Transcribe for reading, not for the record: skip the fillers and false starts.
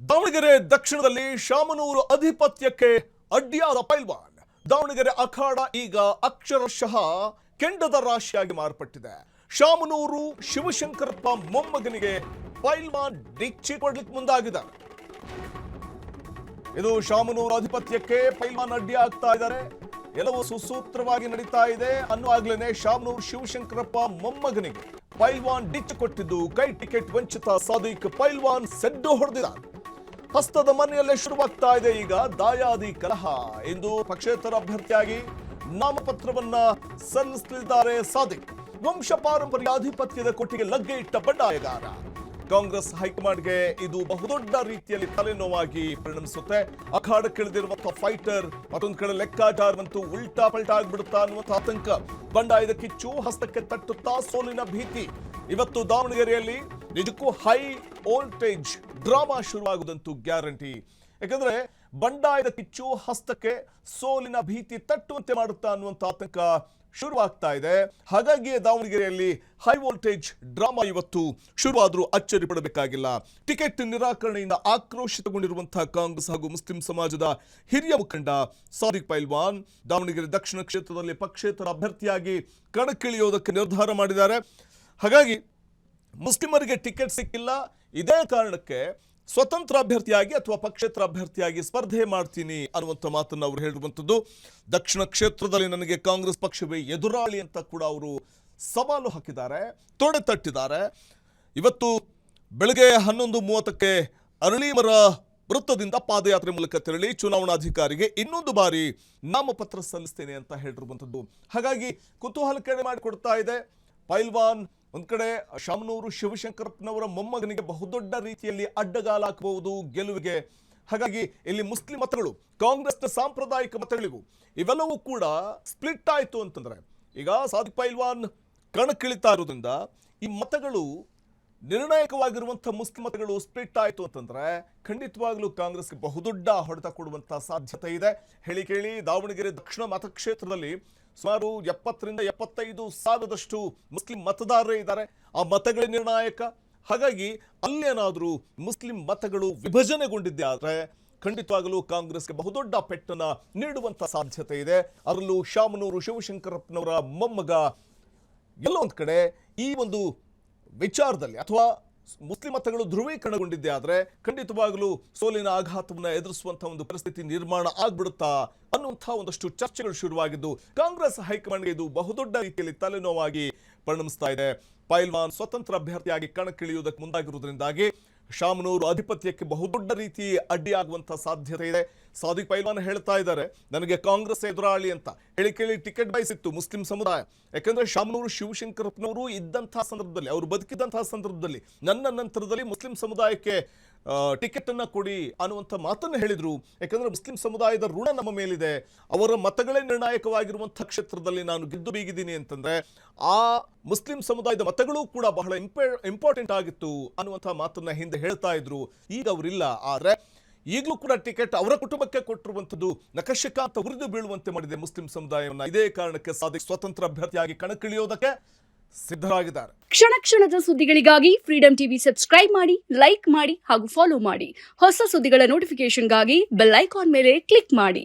ದಾವಣಗೆರೆ ದಕ್ಷಿಣದಲ್ಲಿ ಶಾಮನೂರು ಅಧಿಪತ್ಯಕ್ಕೆ ಅಡ್ಡಿಯಾದ ಪೈಲ್ವಾನ್. ದಾವಣಗೆರೆ ಅಖಾಡ ಈಗ ಅಕ್ಷರಶಃ ಕೆಂಡದ ರಾಶಿಯಾಗಿ ಮಾರ್ಪಟ್ಟಿದೆ. ಶಾಮನೂರು ಶಿವಶಂಕರಪ್ಪ ಮೊಮ್ಮಗನಿಗೆ ಪೈಲ್ವಾನ್ ಡಿಚ್ಚಿ ಕೊಡ್ಲಿಕ್ಕೆ ಮುಂದಾಗಿದ್ದಾರೆ. ಇದು ಶಾಮನೂರು ಅಧಿಪತ್ಯಕ್ಕೆ ಪೈಲ್ವಾನ್ ಅಡ್ಡಿ ಆಗ್ತಾ ಇದ್ದಾರೆ. ಎಲ್ಲವೂ ಸುಸೂತ್ರವಾಗಿ ನಡೀತಾ ಇದೆ ಅನ್ನುವಾಗ್ಲೇನೆ ಶಾಮನೂರು ಶಿವಶಂಕರಪ್ಪ ಮೊಮ್ಮಗನಿಗೆ ಪೈಲ್ವಾನ್ ಡಿಚ್ಚಿ ಕೊಟ್ಟಿದ್ದು ಕೈ ಟಿಕೆಟ್ ವಂಚಿತ ಸಾದಿಕ್ ಪೈಲ್ವಾನ್ ಸೆಡ್ಡು ಹೊಡೆದಿದ್ದಾರೆ. ಹಸ್ತದ ಮನೆಯಲ್ಲೇ ಶುರುವಾಗ್ತಾ ಇದೆ ಈಗ ದಾಯಾದಿ ಕಲಹ. ಇಂದು ಪಕ್ಷೇತರ ಅಭ್ಯರ್ಥಿಯಾಗಿ ನಾಮಪತ್ರವನ್ನ ಸಲ್ಲಿಸಲಿದ್ದಾರೆ ಸಾದಿಕ್. ವಂಶ ಪಾರಂಪರ್ಯ ಆಧಿಪತ್ಯದ ಕೊಟ್ಟಿಗೆ ಲಗ್ಗೆ ಇಟ್ಟ ಬಂಡಾಯಗಾರ. ಕಾಂಗ್ರೆಸ್ ಹೈಕಮಾಂಡ್ಗೆ ಇದು ಬಹುದೊಡ್ಡ ರೀತಿಯಲ್ಲಿ ತಲೆನೋವಾಗಿ ಪರಿಣಮಿಸುತ್ತೆ. ಅಖಾಡಕ್ಕಿಳಿದಿರುವಂತಹ ಫೈಟರ್ ಮತ್ತೊಂದು ಕಡೆ ಲೆಕ್ಕಾಚಾರವಂತೂ ಉಲ್ಟಾ ಪಲ್ಟಾ ಆಗ್ಬಿಡುತ್ತಾ ಅನ್ನುವಂಥ ಆತಂಕ. ಬಂಡಾಯದ ಕಿಚ್ಚು ಹಸ್ತಕ್ಕೆ ತಟ್ಟುತ್ತಾ ಸೋಲಿನ ಭೀತಿ. ಇವತ್ತು ದಾವಣಗೆರೆಯಲ್ಲಿ ನಿಜಕ್ಕೂ ಹೈ ವೋಲ್ಟೇಜ್ ಡ್ರಾಮಾ ಶುರುವಾಗುವುದಂತೂ ಗ್ಯಾರಂಟಿ. ಯಾಕಂದ್ರೆ ಬಂಡಾಯದ ಕಿಚ್ಚು ಹಸ್ತಕ್ಕೆ ಸೋಲಿನ ಭೀತಿ ತಟ್ಟುವಂತೆ ಮಾಡುತ್ತಾ ಅನ್ನುವಂಥ ಆತಂಕ ಶುರುವಾಗ್ತಾ ಇದೆ. ಹಾಗಾಗಿ ದಾವಣಗೆರೆಯಲ್ಲಿ ಹೈ ವೋಲ್ಟೇಜ್ ಡ್ರಾಮಾ ಇವತ್ತು ಶುರುವಾದರೂ ಅಚ್ಚರಿ ಪಡಬೇಕಾಗಿಲ್ಲ. ಟಿಕೆಟ್ ನಿರಾಕರಣೆಯಿಂದ ಆಕ್ರೋಶಿತಗೊಂಡಿರುವಂತಹ ಕಾಂಗ್ರೆಸ್ ಹಾಗೂ ಮುಸ್ಲಿಂ ಸಮಾಜದ ಹಿರಿಯ ಮುಖಂಡ ಸಾದಿಕ್ ಪೈಲ್ವಾನ್ ದಾವಣಗೆರೆ ದಕ್ಷಿಣ ಕ್ಷೇತ್ರದಲ್ಲಿ ಪಕ್ಷೇತರ ಅಭ್ಯರ್ಥಿಯಾಗಿ ಕಣಕ್ಕಿಳಿಯೋದಕ್ಕೆ ನಿರ್ಧಾರ ಮಾಡಿದ್ದಾರೆ. ಹಾಗಾಗಿ ಮುಸ್ಲಿಮರಿಗೆ ಟಿಕೆಟ್ ಸಿಕ್ಕಿಲ್ಲ, ಇದೇ ಕಾರಣಕ್ಕೆ ಸ್ವತಂತ್ರ ಅಭ್ಯರ್ಥಿಯಾಗಿ ಅಥವಾ ಪಕ್ಷೇತರ ಅಭ್ಯರ್ಥಿಯಾಗಿ ಸ್ಪರ್ಧೆ ಮಾಡ್ತೀನಿ ಅನ್ನುವಂಥ ಮಾತನ್ನು ಅವರು ಹೇಳಿರುವಂಥದ್ದು. ದಕ್ಷಿಣ ಕ್ಷೇತ್ರದಲ್ಲಿ ನನಗೆ ಕಾಂಗ್ರೆಸ್ ಪಕ್ಷವೇ ಎದುರಾಳಿ ಅಂತ ಕೂಡ ಅವರು ಸವಾಲು ಹಾಕಿದ್ದಾರೆ, ತೊಡೆ ತಟ್ಟಿದ್ದಾರೆ. ಇವತ್ತು ಬೆಳಗ್ಗೆ 11:30ಕ್ಕೆ ಅರಳೀಮರ ವೃತ್ತದಿಂದ ಪಾದಯಾತ್ರೆ ಮೂಲಕ ತೆರಳಿ ಚುನಾವಣಾಧಿಕಾರಿಗೆ ಇನ್ನೊಂದು ಬಾರಿ ನಾಮಪತ್ರ ಸಲ್ಲಿಸ್ತೇನೆ ಅಂತ ಹೇಳಿರುವಂಥದ್ದು. ಹಾಗಾಗಿ ಕುತೂಹಲಕ್ಕೆ ಮಾಡಿಕೊಡ್ತಾ ಇದೆ. ಪೈಲ್ವಾನ್ ಒಂದ್ ಕಡೆ ಶಾಮನೂರು ಶಿವಶಂಕರಪ್ಪನವರ ಮೊಮ್ಮಗನಿಗೆ ಬಹುದೊಡ್ಡ ರೀತಿಯಲ್ಲಿ ಅಡ್ಡಗಾಲ ಹಾಕಬಹುದು ಗೆಲುವಿಗೆ. ಹಾಗಾಗಿ ಇಲ್ಲಿ ಮುಸ್ಲಿಂ ಮತಗಳು ಕಾಂಗ್ರೆಸ್ನ ಸಾಂಪ್ರದಾಯಿಕ ಮತಗಳಿಗೂ ಇವೆಲ್ಲವೂ ಕೂಡ ಸ್ಪ್ಲಿಟ್ ಆಯಿತು ಅಂತಂದ್ರೆ, ಈಗ ಸಾದಿಕ್ ಪೈಲ್ವಾನ್ ಕಣಕ್ಕಿಳಿತಾ ಇರೋದ್ರಿಂದ ಈ ಮತಗಳು ನಿರ್ಣಾಯಕವಾಗಿರುವಂಥ ಮುಸ್ಲಿಂ ಮತಗಳು ಸ್ಪ್ಲಿಟ್ ಆಯಿತು ಅಂತಂದ್ರೆ ಖಂಡಿತವಾಗ್ಲೂ ಕಾಂಗ್ರೆಸ್ಗೆ ಬಹುದೊಡ್ಡ ಹೊಡೆತ ಕೊಡುವಂಥ ಸಾಧ್ಯತೆ ಇದೆ. ಹೇಳಿ ಕೇಳಿ ದಾವಣಗೆರೆ ದಕ್ಷಿಣ ಮತಕ್ಷೇತ್ರದಲ್ಲಿ ಸುಮಾರು 70,000-75,000 ಸಾವಿರದಷ್ಟು ಮುಸ್ಲಿಂ ಮತದಾರರೇ ಇದ್ದಾರೆ. ಆ ಮತಗಳೇ ನಿರ್ಣಾಯಕ. ಹಾಗಾಗಿ ಅಲ್ಲೇನಾದರೂ ಮುಸ್ಲಿಂ ಮತಗಳು ವಿಭಜನೆಗೊಂಡಿದ್ದೆ ಆದರೆ ಖಂಡಿತವಾಗಲೂ ಕಾಂಗ್ರೆಸ್ಗೆ ಬಹುದೊಡ್ಡ ಪೆಟ್ಟನ್ನು ನೀಡುವಂಥ ಸಾಧ್ಯತೆ ಇದೆ. ಅದರಲ್ಲೂ ಶಾಮನೂರು ಶಿವಶಂಕರಪ್ಪನವರ ಮೊಮ್ಮಗ ಎಲ್ಲೋ ಒಂದು ಕಡೆ ಈ ಒಂದು ವಿಚಾರದಲ್ಲಿ ಅಥವಾ ಮುಸ್ಲಿಂ ಮತಗಳು ಧ್ರುವೀಕರಣಗೊಂಡಿದ್ದೆ ಆದರೆ ಖಂಡಿತವಾಗಲೂ ಸೋಲಿನ ಆಘಾತವನ್ನು ಎದುರಿಸುವಂತಹ ಒಂದು ಪರಿಸ್ಥಿತಿ ನಿರ್ಮಾಣ ಆಗ್ಬಿಡುತ್ತಾ ಅನ್ನುವಂಥ ಒಂದಷ್ಟು ಚರ್ಚೆಗಳು ಶುರುವಾಗಿದ್ದು ಕಾಂಗ್ರೆಸ್ ಹೈಕಮಾಂಡ್ಗೆ ಇದು ಬಹುದೊಡ್ಡ ರೀತಿಯಲ್ಲಿ ತಲೆನೋವಾಗಿ ಪರಿಣಮಿಸ್ತಾ ಇದೆ. ಪೈಲ್ವಾನ್ ಸ್ವತಂತ್ರ ಅಭ್ಯರ್ಥಿಯಾಗಿ ಕಣಕ್ಕಿಳಿಯುವುದಕ್ಕೆ ಮುಂದಾಗಿರುವುದರಿಂದಾಗಿ ಶಾಮನೂರು ಅಧಿಪತ್ಯಕ್ಕೆ ಬಹುದೊಡ್ಡ ರೀತಿ ಅಡ್ಡಿಯಾಗುವಂಥ ಸಾಧ್ಯತೆ ಇದೆ. ಸಾದಿಕ್ ಪೈಲ್ವಾನ್ ಹೇಳ್ತಾ ಇದ್ದಾರೆ, ನನಗೆ ಕಾಂಗ್ರೆಸ್ ಎದುರಾಳಿ ಅಂತ. ಹೇಳಿ ಕೇಳಿ ಟಿಕೆಟ್ ಬಯಸಿತ್ತು ಮುಸ್ಲಿಂ ಸಮುದಾಯ. ಯಾಕಂದ್ರೆ ಶಾಮನೂರು ಶಿವಶಂಕರಪ್ಪನವರು ಇದ್ದಂತಹ ಸಂದರ್ಭದಲ್ಲಿ, ಅವರು ಬದುಕಿದಂತಹ ಸಂದರ್ಭದಲ್ಲಿ ನನ್ನ ನಂತರದಲ್ಲಿ ಮುಸ್ಲಿಂ ಸಮುದಾಯಕ್ಕೆ ಟಿಕೆಟ್ ಅನ್ನ ಕೊಡಿ ಅನ್ನುವಂಥ ಮಾತನ್ನು ಹೇಳಿದ್ರು. ಯಾಕಂದ್ರೆ ಮುಸ್ಲಿಂ ಸಮುದಾಯದ ಋಣ ನಮ್ಮ ಮೇಲಿದೆ, ಅವರ ಮತಗಳೇ ನಿರ್ಣಾಯಕವಾಗಿರುವಂಥ ಕ್ಷೇತ್ರದಲ್ಲಿ ನಾನು ಗೆದ್ದು ಬೀಗಿದ್ದೀನಿ ಅಂತಂದ್ರೆ ಆ ಮುಸ್ಲಿಂ ಸಮುದಾಯದ ಮತಗಳು ಕೂಡ ಬಹಳ ಇಂಪಾರ್ಟೆಂಟ್ ಆಗಿತ್ತು ಅನ್ನುವಂಥ ಮಾತನ್ನ ಹಿಂದೆ ಹೇಳ್ತಾ ಇದ್ರು. ಈಗ ಅವರಿಲ್ಲ, ಆದ್ರೆ ಈಗಲೂ ಕೂಡ ಟಿಕೆಟ್ ಅವರ ಕುಟುಂಬಕ್ಕೆ ಕೊಟ್ಟಿರುವಂಥದ್ದು ನಖಶಿಖಾಂತ ಉರಿದು ಬೀಳುವಂತೆ ಮಾಡಿದೆ ಮುಸ್ಲಿಂ ಸಮುದಾಯವನ್ನ. ಇದೇ ಕಾರಣಕ್ಕೆ ಸಾದಿಕ್ ಸ್ವತಂತ್ರ ಅಭ್ಯರ್ಥಿಯಾಗಿ ಕಣಕ್ಕಿಳಿಯೋದಕ್ಕೆ ಸಿದ್ಧರಾಗಿದ್ದಾರೆ. ಕ್ಷಣ ಕ್ಷಣದ ಸುದ್ದಿಗಳಿಗಾಗಿ ಫ್ರೀಡಂ ಟಿವಿ ಸಬ್ಸ್ಕ್ರೈಬ್ ಮಾಡಿ, ಲೈಕ್ ಮಾಡಿ ಹಾಗೂ ಫಾಲೋ ಮಾಡಿ. ಹೊಸ ಸುದ್ದಿಗಳ ನೋಟಿಫಿಕೇಶನ್ಗಾಗಿ ಬೆಲ್ ಐಕಾನ್ ಮೇಲೆ ಕ್ಲಿಕ್ ಮಾಡಿ.